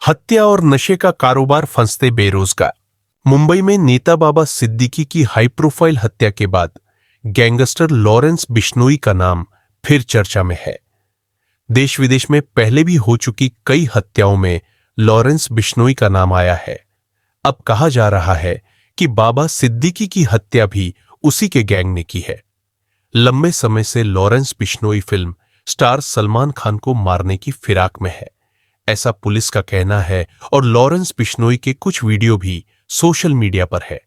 हत्या और नशे का कारोबार फंसते बेरोजगार। मुंबई में नेता बाबा सिद्दीकी की हाई प्रोफाइल हत्या के बाद गैंगस्टर लॉरेंस बिश्नोई का नाम फिर चर्चा में है। देश विदेश में पहले भी हो चुकी कई हत्याओं में लॉरेंस बिश्नोई का नाम आया है। अब कहा जा रहा है कि बाबा सिद्दीकी की हत्या भी उसी के गैंग ने की है। लंबे समय से Lawrence Bishnoi film star Salman Khan को मारने की फिराक में है, ऐसा पुलिस का कहना है। और लॉरेंस बिश्नोई के कुछ वीडियो भी सोशल मीडिया पर है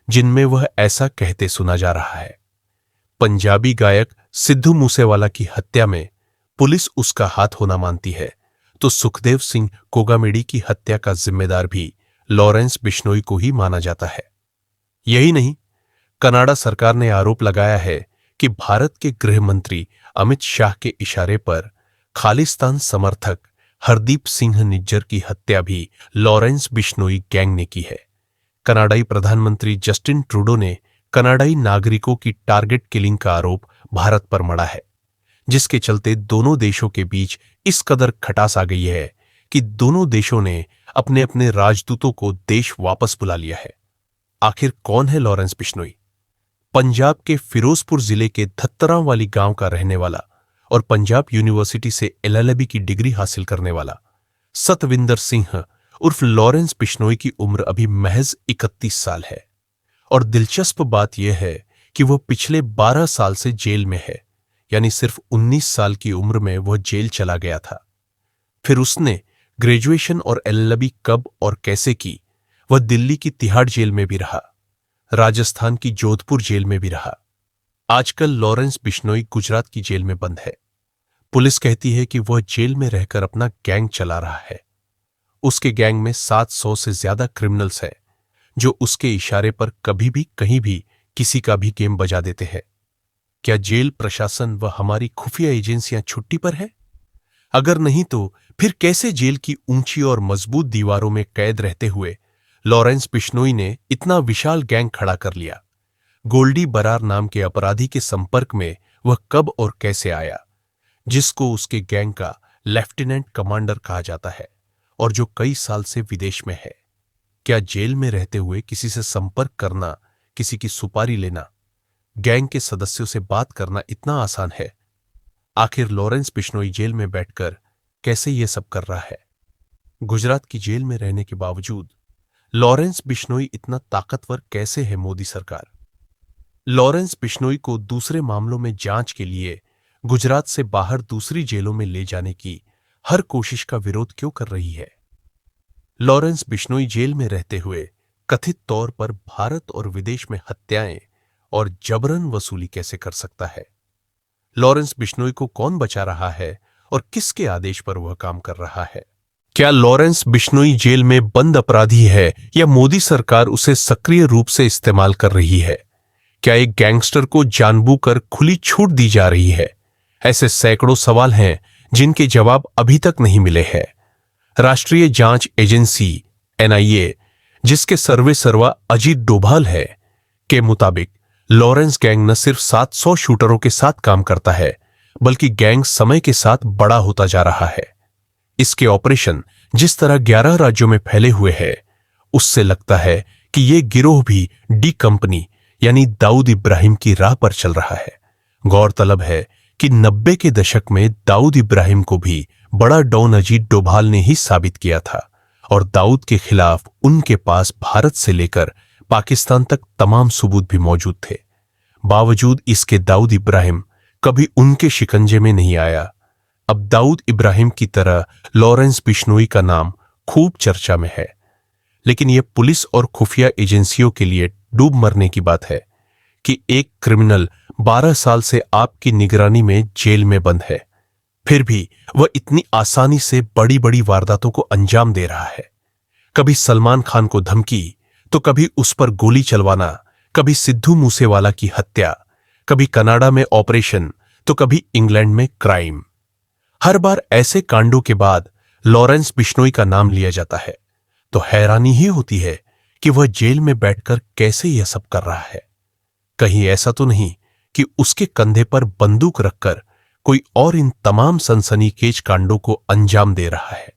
जिनमें वह ऐसा कहते सुना जा रहा है। पंजाबी गायक सिद्धू मूसेवाला की हत्या में पुलिस उसका हाथ होना मानती है, तो सुखदेव सिंह कोगामेडी की हत्या का जिम्मेदार भी लॉरेंस बिश्नोई को ही माना जाता है। यही नहीं, कनाडा सरकार ने आरोप लगाया है कि भारत के गृह मंत्री अमित शाह के इशारे पर खालिस्तान समर्थक हरदीप सिंह निज्जर की हत्या भी लॉरेंस बिश्नोई गैंग ने की है। कनाडाई प्रधानमंत्री जस्टिन ट्रूडो ने कनाडाई नागरिकों की टारगेट किलिंग का आरोप भारत पर मढ़ा है, जिसके चलते दोनों देशों के बीच इस कदर खटास आ गई है कि दोनों देशों ने अपने अपने राजदूतों को देश वापस बुला लिया है। आखिर कौन है लॉरेंस बिश्नोई? पंजाब के फिरोजपुर जिले के धत्तरांवाली गांव का रहने वाला और पंजाब यूनिवर्सिटी से एलएलबी की डिग्री हासिल करने वाला सतविंदर सिंह उर्फ लॉरेंस बिश्नोई की उम्र अभी महज 31 साल है। और दिलचस्प बात यह है कि वह पिछले 12 साल से जेल में है, यानी सिर्फ 19 साल की उम्र में वह जेल चला गया था। फिर उसने ग्रेजुएशन और एलएलबी कब और कैसे की? वह दिल्ली की तिहाड़ जेल में भी रहा, राजस्थान की जोधपुर जेल में भी रहा। आजकल लॉरेंस बिश्नोई गुजरात की जेल में बंद है। पुलिस कहती है कि वह जेल में रहकर अपना गैंग चला रहा है। उसके गैंग में 700 से ज्यादा क्रिमिनल्स हैं जो उसके इशारे पर कभी भी कहीं भी किसी का भी गेम बजा देते हैं। क्या जेल प्रशासन व हमारी खुफिया एजेंसियां छुट्टी पर है? अगर नहीं तो फिर कैसे जेल की ऊंची और मजबूत दीवारों में कैद रहते हुए लॉरेंस बिश्नोई ने इतना विशाल गैंग खड़ा कर लिया? गोल्डी बरार नाम के अपराधी के संपर्क में वह कब और कैसे आया, जिसको उसके गैंग का लेफ्टिनेंट कमांडर कहा जाता है और जो कई साल से विदेश में है? क्या जेल में रहते हुए किसी से संपर्क करना, किसी की सुपारी लेना, गैंग के सदस्यों से बात करना इतना आसान है? आखिर लॉरेंस बिश्नोई जेल में बैठकर कैसे यह सब कर रहा है? गुजरात की जेल में रहने के बावजूद लॉरेंस बिश्नोई इतना ताकतवर कैसे है? मोदी सरकार लॉरेंस बिश्नोई को दूसरे मामलों में जांच के लिए गुजरात से बाहर दूसरी जेलों में ले जाने की हर कोशिश का विरोध क्यों कर रही है? लॉरेंस बिश्नोई जेल में रहते हुए कथित तौर पर भारत और विदेश में हत्याएं और जबरन वसूली कैसे कर सकता है? लॉरेंस बिश्नोई को कौन बचा रहा है और किसके आदेश पर वह काम कर रहा है? क्या लॉरेंस बिश्नोई जेल में बंद अपराधी है या मोदी सरकार उसे सक्रिय रूप से इस्तेमाल कर रही है? क्या एक गैंगस्टर को जानबूझकर खुली छूट दी जा रही है? ऐसे सैकड़ों सवाल हैं जिनके जवाब अभी तक नहीं मिले हैं। राष्ट्रीय जांच एजेंसी एनआईए, जिसके सर्वे सर्वा अजीत डोभाल है, के मुताबिक लॉरेंस गैंग न सिर्फ 700 शूटरों के साथ काम करता है, बल्कि गैंग समय के साथ बड़ा होता जा रहा है। इसके ऑपरेशन जिस तरह 11 राज्यों में फैले हुए हैं, उससे लगता है कि यह गिरोह भी डी कंपनी यानी दाऊद इब्राहिम की राह पर चल रहा है। गौरतलब है कि 90 के दशक में दाऊद इब्राहिम को भी बड़ा डॉन अजीत डोभाल ने ही साबित किया था और दाऊद के खिलाफ उनके पास भारत से लेकर पाकिस्तान तक तमाम सबूत भी मौजूद थे। बावजूद इसके दाऊद इब्राहिम कभी उनके शिकंजे में नहीं आया। अब दाऊद इब्राहिम की तरह लॉरेंस बिश्नोई का नाम खूब चर्चा में है, लेकिन यह पुलिस और खुफिया एजेंसियों के लिए डूब मरने की बात है कि एक क्रिमिनल 12 साल से आपकी निगरानी में जेल में बंद है, फिर भी वह इतनी आसानी से बड़ी बड़ी वारदातों को अंजाम दे रहा है। कभी सलमान खान को धमकी, तो कभी उस पर गोली चलवाना, कभी सिद्धू मूसेवाला की हत्या, कभी कनाडा में ऑपरेशन, तो कभी इंग्लैंड में क्राइम। हर बार ऐसे कांडों के बाद लॉरेंस बिश्नोई का नाम लिया जाता है तो हैरानी ही होती है कि वह जेल में बैठकर कैसे यह सब कर रहा है। कहीं ऐसा तो नहीं कि उसके कंधे पर बंदूक रखकर कोई और इन तमाम सनसनीखेज कांडों को अंजाम दे रहा है?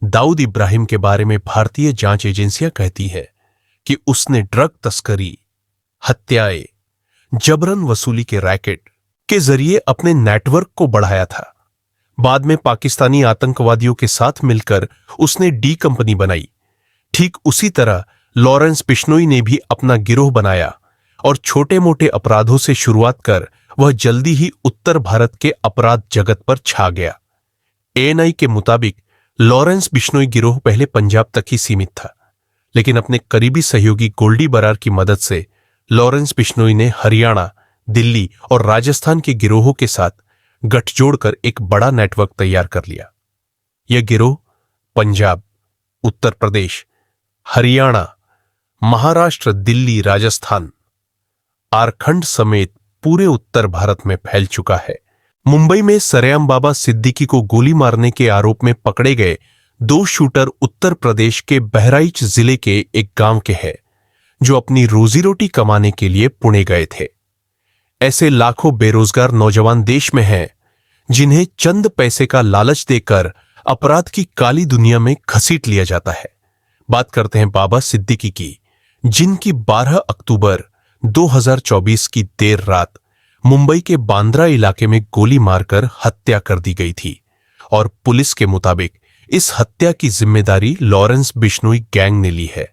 दाऊद इब्राहिम के बारे में भारतीय जांच एजेंसियां कहती है कि उसने ड्रग तस्करी, हत्याएं, जबरन वसूली के रैकेट के जरिए अपने नेटवर्क को बढ़ाया था। बाद में पाकिस्तानी आतंकवादियों के साथ मिलकर उसने डी कंपनी बनाई। ठीक उसी तरह लॉरेंस बिश्नोई ने भी अपना गिरोह बनाया और छोटे मोटे अपराधों से शुरुआत कर वह जल्दी ही उत्तर भारत के अपराध जगत पर छा गया। एएनआई के मुताबिक लॉरेंस बिश्नोई गिरोह पहले पंजाब तक ही सीमित था, लेकिन अपने करीबी सहयोगी गोल्डी बरार की मदद से लॉरेंस बिश्नोई ने हरियाणा, दिल्ली और राजस्थान के गिरोहों के साथ गठजोड़ कर एक बड़ा नेटवर्क तैयार कर लिया। यह गिरोह पंजाब, उत्तर प्रदेश, हरियाणा, महाराष्ट्र, दिल्ली, राजस्थान, झारखंड समेत पूरे उत्तर भारत में फैल चुका है। मुंबई में सरेआम बाबा सिद्दीकी को गोली मारने के आरोप में पकड़े गए 2 शूटर उत्तर प्रदेश के बहराइच जिले के एक गांव के हैं, जो अपनी रोजी रोटी कमाने के लिए पुणे गए थे। ऐसे लाखों बेरोजगार नौजवान देश में हैं, जिन्हें चंद पैसे का लालच देकर अपराध की काली दुनिया में घसीट लिया जाता है। बात करते हैं बाबा सिद्दीकी की, जिनकी 12 अक्टूबर 2024 की देर रात मुंबई के बांद्रा इलाके में गोली मारकर हत्या कर दी गई थी और पुलिस के मुताबिक इस हत्या की जिम्मेदारी लॉरेंस बिश्नोई गैंग ने ली है।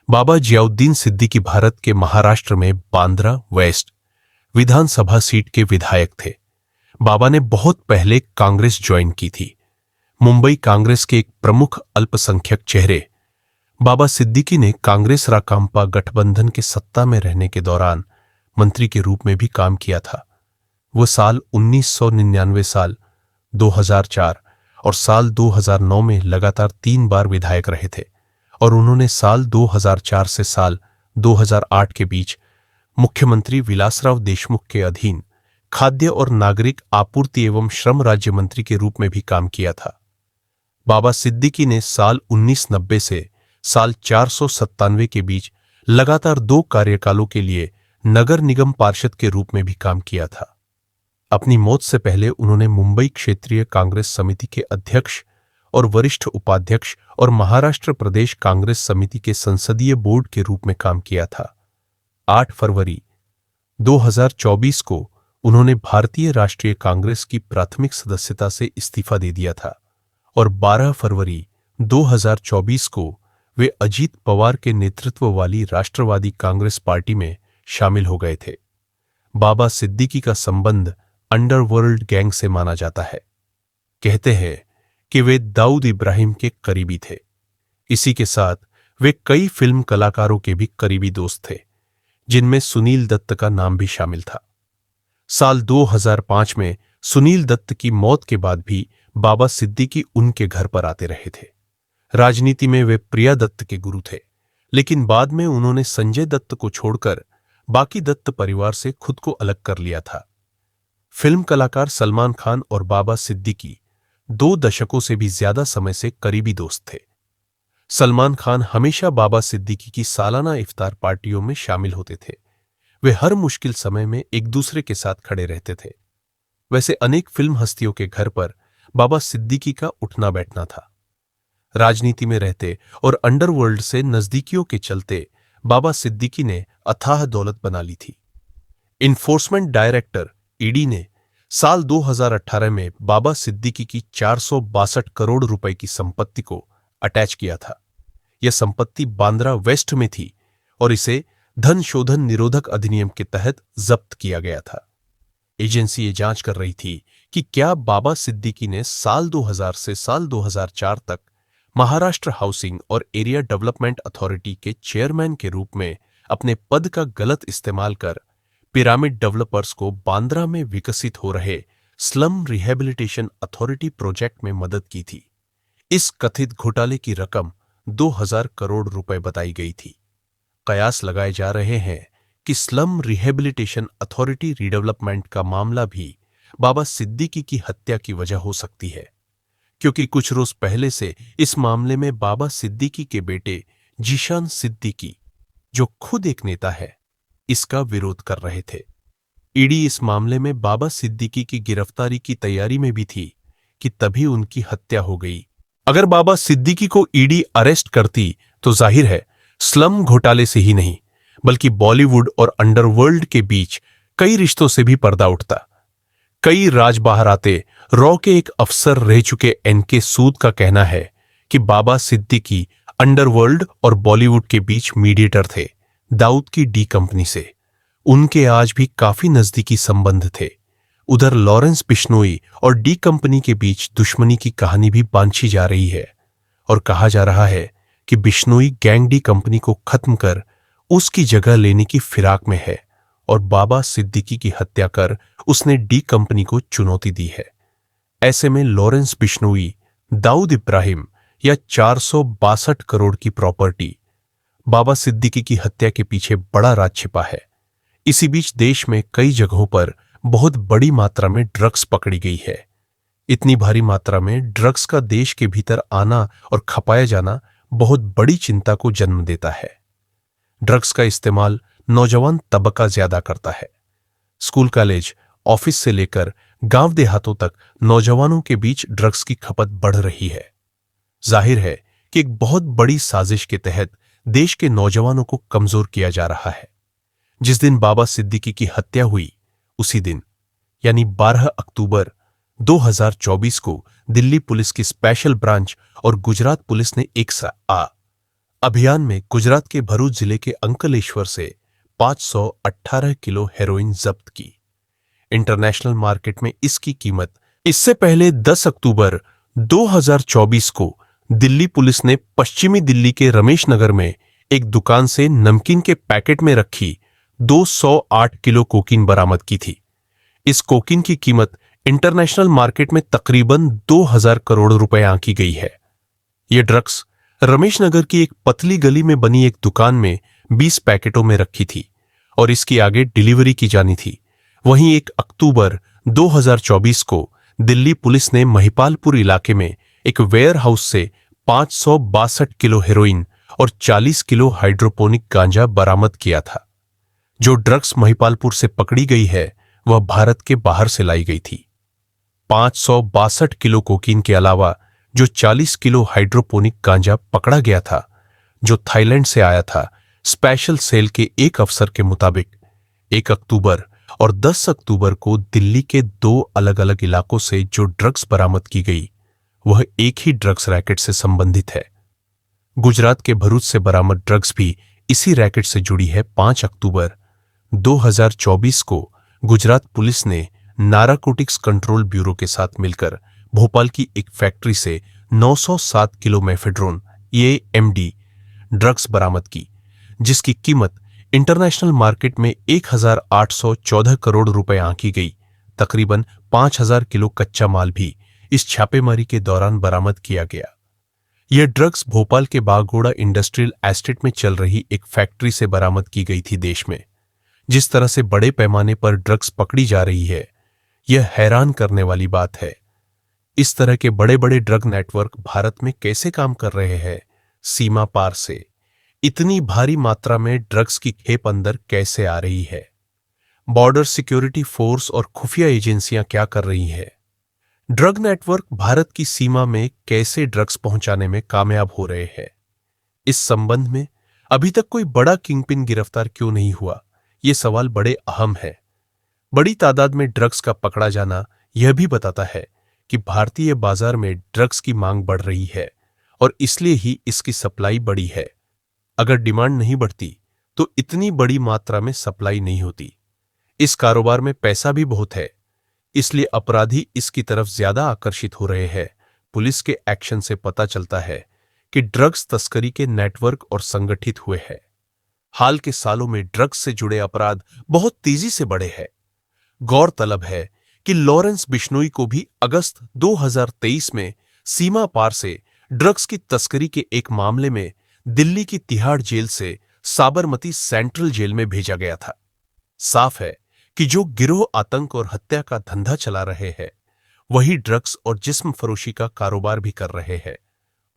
बाबा जियाउद्दीन सिद्दीकी भारत के महाराष्ट्र में बांद्रा वेस्ट विधानसभा सीट के विधायक थे। बाबा ने बहुत पहले कांग्रेस ज्वाइन की थी। मुंबई कांग्रेस के एक प्रमुख अल्पसंख्यक चेहरे बाबा सिद्दीकी ने कांग्रेस राकांपा गठबंधन के सत्ता में रहने के दौरान मंत्री के रूप में भी काम किया था। वो साल 1999, साल 2004 और साल 2009 में लगातार 3 बार विधायक रहे थे और उन्होंने साल 2004 से साल 2008 के बीच मुख्यमंत्री विलासराव देशमुख के अधीन खाद्य और नागरिक आपूर्ति एवं श्रम राज्य मंत्री के रूप में भी काम किया था। बाबा सिद्दीकी ने साल 1990 से साल 497 के बीच लगातार 2 कार्यकालों के लिए नगर निगम पार्षद के रूप में भी काम किया था। अपनी मौत से पहले उन्होंने मुंबई क्षेत्रीय कांग्रेस समिति के अध्यक्ष और वरिष्ठ उपाध्यक्ष और महाराष्ट्र प्रदेश कांग्रेस समिति के संसदीय बोर्ड के रूप में काम किया था। 8 फरवरी 2024 को उन्होंने भारतीय राष्ट्रीय कांग्रेस की प्राथमिक सदस्यता से इस्तीफा दे दिया था और 12 फरवरी 2024 को वे अजीत पवार के नेतृत्व वाली राष्ट्रवादी कांग्रेस पार्टी में शामिल हो गए थे। बाबा सिद्दीकी का संबंध अंडरवर्ल्ड गैंग से माना जाता है। कहते हैं कि वे दाऊद इब्राहिम के करीबी थे। इसी के साथ वे कई फिल्म कलाकारों के भी करीबी दोस्त थे, जिनमें सुनील दत्त का नाम भी शामिल था। साल 2005 में सुनील दत्त की मौत के बाद भी बाबा सिद्दीकी उनके घर पर आते रहे थे। राजनीति में वे प्रिया दत्त के गुरु थे, लेकिन बाद में उन्होंने संजय दत्त को छोड़कर बाकी दत्त परिवार से खुद को अलग कर लिया था। फिल्म कलाकार सलमान खान और बाबा सिद्दीकी 2 दशकों से भी ज्यादा समय से करीबी दोस्त थे। सलमान खान हमेशा बाबा सिद्दीकी की सालाना इफ्तार पार्टियों में शामिल होते थे। वे हर मुश्किल समय में एक दूसरे के साथ खड़े रहते थे। वैसे अनेक फिल्म हस्तियों के घर पर बाबा सिद्दीकी का उठना बैठना था। राजनीति में रहते और अंडरवर्ल्ड से नजदीकियों के चलते बाबा सिद्दीकी ने अथाह दौलत बना ली थी। इन्फोर्समेंट डायरेक्टर ईडी ने साल 2018 में बाबा सिद्दीकी की 462 करोड़ रुपए की संपत्ति को अटैच किया था। यह संपत्ति बांद्रा वेस्ट में थी और इसे धन शोधन निरोधक अधिनियम के तहत जब्त किया गया था। एजेंसी ये जांच कर रही थी कि क्या बाबा सिद्दीकी ने साल 2000 से साल 2004 तक महाराष्ट्र हाउसिंग और एरिया डेवलपमेंट अथॉरिटी के चेयरमैन के रूप में अपने पद का गलत इस्तेमाल कर पिरामिड डेवलपर्स को बांद्रा में विकसित हो रहे स्लम रिहेबिलिटेशन अथॉरिटी प्रोजेक्ट में मदद की थी। इस कथित घोटाले की रकम 2000 करोड़ रुपए बताई गई थी। कयास लगाए जा रहे हैं कि स्लम रिहेबिलिटेशन अथॉरिटी रीडेवलपमेंट का मामला भी बाबा सिद्दीकी की हत्या की वजह हो सकती है, क्योंकि कुछ रोज पहले से इस मामले में बाबा सिद्दीकी के बेटे जीशान सिद्दीकी, जो खुद एक नेता है, इसका विरोध कर रहे थे। ईडी इस मामले में बाबा सिद्दीकी की गिरफ्तारी की तैयारी में भी थी कि तभी उनकी हत्या हो गई। अगर बाबा सिद्दीकी को ईडी अरेस्ट करती तो जाहिर है स्लम घोटाले से ही नहीं बल्कि बॉलीवुड और अंडरवर्ल्ड के बीच कई रिश्तों से भी पर्दा उठता। कई राज बाहर आते। रॉ के एक अफसर रह चुके एनके सूद का कहना है कि बाबा सिद्दीकी अंडरवर्ल्ड और बॉलीवुड के बीच मीडिएटर थे दाऊद की डी कंपनी से। उनके आज भी काफी नजदीकी संबंध थे। उधर लॉरेंस बिश्नोई और डी कंपनी के बीच दुश्मनी की कहानी भी बांधी जा रही है और कहा जा रहा है कि बिश्नोई गैंग डी कंपनी को खत्म कर उसकी जगह लेने की फिराक में है और बाबा सिद्दीकी की हत्या कर उसने डी कंपनी को चुनौती दी है। ऐसे में लॉरेंस बिश्नोई, दाऊद इब्राहिम या 462 करोड़ की प्रॉपर्टी, बाबा सिद्दीकी की हत्या के पीछे बड़ा राज छिपा है। इसी बीच देश में कई जगहों पर बहुत बड़ी मात्रा में ड्रग्स पकड़ी गई है। इतनी भारी मात्रा में ड्रग्स का देश के भीतर आना और खपाया जाना बहुत बड़ी चिंता को जन्म देता है। ड्रग्स का इस्तेमाल नौजवान तबका ज्यादा करता है। स्कूल, कॉलेज, ऑफिस से लेकर गांव देहातों तक नौजवानों के बीच ड्रग्स की खपत बढ़ रही है। जाहिर है कि एक बहुत बड़ी साजिश के तहत देश के नौजवानों को कमजोर किया जा रहा है। जिस दिन बाबा सिद्दीकी की हत्या हुई उसी दिन यानी 12 अक्टूबर 2024 को दिल्ली पुलिस की स्पेशल ब्रांच और गुजरात पुलिस ने एक अभियान में गुजरात के भरूच जिले के अंकलेश्वर से 518 किलो हेरोइन जब्त की। इंटरनेशनल मार्केट में इसकी कीमत इससे पहले 10 अक्टूबर 2024 को दिल्ली पुलिस ने पश्चिमी दिल्ली के रमेश नगर में एक दुकान से नमकीन के पैकेट में रखी 208 किलो कोकीन बरामद की थी। इस कोकीन की कीमत इंटरनेशनल मार्केट में तकरीबन 2000 करोड़ रुपए आंकी गई है। यह ड्रग्स रमेश नगर की एक पतली गली में बनी एक दुकान में 20 पैकेटों में रखी थी और इसकी आगे डिलीवरी की जानी थी। वहीं 1 अक्टूबर 2024 को दिल्ली पुलिस ने महिपालपुर इलाके में एक वेयर हाउस से 562 किलो हेरोइन और 40 किलो हाइड्रोपोनिक गांजा बरामद किया था। जो ड्रग्स महिपालपुर से पकड़ी गई है वह भारत के बाहर से लाई गई थी। 562 किलो कोकीन के अलावा जो 40 किलो हाइड्रोपोनिक गांजा पकड़ा गया था जो थाईलैंड से आया था, स्पेशल सेल के एक अफसर के मुताबिक 1 अक्टूबर और 10 अक्टूबर को दिल्ली के 2 अलग अलग इलाकों से जो ड्रग्स बरामद की गई वह एक ही ड्रग्स रैकेट से संबंधित है। गुजरात के भरूच से बरामद ड्रग्स भी इसी रैकेट से जुड़ी है। 5 अक्टूबर 2024 को गुजरात पुलिस ने नारकोटिक्स कंट्रोल ब्यूरो के साथ मिलकर भोपाल की एक फैक्ट्री से 907 किलो मेफेड्रोन AMD ड्रग्स बरामद की, जिसकी कीमत इंटरनेशनल मार्केट में 1814 करोड़ रुपए आंकी गई। तकरीबन 5000 किलो कच्चा माल भी इस छापेमारी के दौरान बरामद किया गया। यह ड्रग्स भोपाल के बागोड़ा इंडस्ट्रियल एस्टेट में चल रही एक फैक्ट्री से बरामद की गई थी। देश में जिस तरह से बड़े पैमाने पर ड्रग्स पकड़ी जा रही है यह हैरान करने वाली बात है। इस तरह के बड़े बड़े ड्रग नेटवर्क भारत में कैसे काम कर रहे हैं? सीमा पार से इतनी भारी मात्रा में ड्रग्स की खेप अंदर कैसे आ रही है? बॉर्डर सिक्योरिटी फोर्स और खुफिया एजेंसियां क्या कर रही है? ड्रग नेटवर्क भारत की सीमा में कैसे ड्रग्स पहुंचाने में कामयाब हो रहे हैं? इस संबंध में अभी तक कोई बड़ा किंगपिन गिरफ्तार क्यों नहीं हुआ? ये सवाल बड़े अहम है। बड़ी तादाद में ड्रग्स का पकड़ा जाना यह भी बताता है कि भारतीय बाजार में ड्रग्स की मांग बढ़ रही है और इसलिए ही इसकी सप्लाई बढ़ी है। अगर डिमांड नहीं बढ़ती तो इतनी बड़ी मात्रा में सप्लाई नहीं होती। इस कारोबार में पैसा भी बहुत है, इसलिए अपराधी इसकी तरफ ज्यादा आकर्षित हो रहे हैं। पुलिस के एक्शन से पता चलता है कि ड्रग्स तस्करी के नेटवर्क और संगठित हुए हैं। हाल के सालों में ड्रग्स से जुड़े अपराध बहुत तेजी से बढ़े हैं। गौरतलब है कि लॉरेंस बिश्नोई को भी अगस्त 2023 में सीमा पार से ड्रग्स की तस्करी के एक मामले में दिल्ली की तिहाड़ जेल से साबरमती सेंट्रल जेल में भेजा गया था। साफ है कि जो गिरोह आतंक और हत्या का धंधा चला रहे हैं वही ड्रग्स और जिस्म फरोशी का कारोबार भी कर रहे हैं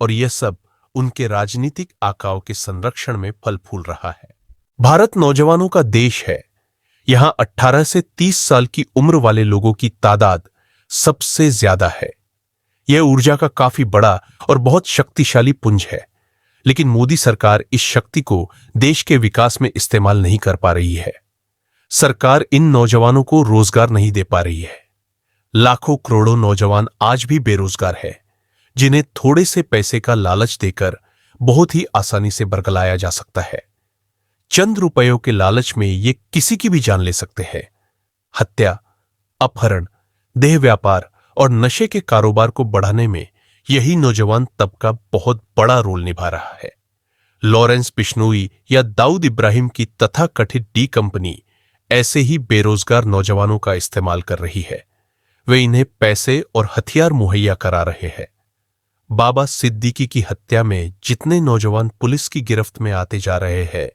और यह सब उनके राजनीतिक आकाओं के संरक्षण में फल फूल रहा है। भारत नौजवानों का देश है। यहां 18 से 30 साल की उम्र वाले लोगों की तादाद सबसे ज्यादा है। यह ऊर्जा का काफी बड़ा और बहुत शक्तिशाली पुंज है, लेकिन मोदी सरकार इस शक्ति को देश के विकास में इस्तेमाल नहीं कर पा रही है। सरकार इन नौजवानों को रोजगार नहीं दे पा रही है। लाखों करोड़ों नौजवान आज भी बेरोजगार है, जिन्हें थोड़े से पैसे का लालच देकर बहुत ही आसानी से बरगलाया जा सकता है। चंद रुपयों के लालच में ये किसी की भी जान ले सकते हैं। हत्या, अपहरण, देह व्यापार और नशे के कारोबार को बढ़ाने में यही नौजवान तबका बहुत बड़ा रोल निभा रहा है। लॉरेंस बिश्नोई या दाऊद इब्राहिम की तथाकथित डी कंपनी ऐसे ही बेरोजगार नौजवानों का इस्तेमाल कर रही है। वे इन्हें पैसे और हथियार मुहैया करा रहे हैं। बाबा सिद्दीकी की हत्या में जितने नौजवान पुलिस की गिरफ्त में आते जा रहे हैं,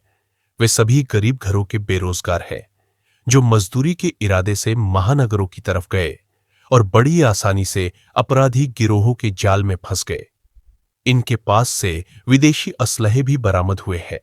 वे सभी गरीब घरों के बेरोजगार हैं, जो मजदूरी के इरादे से महानगरों की तरफ गए और बड़ी आसानी से अपराधी गिरोहों के जाल में फंस गए। इनके पास से विदेशी असलहे भी बरामद हुए हैं।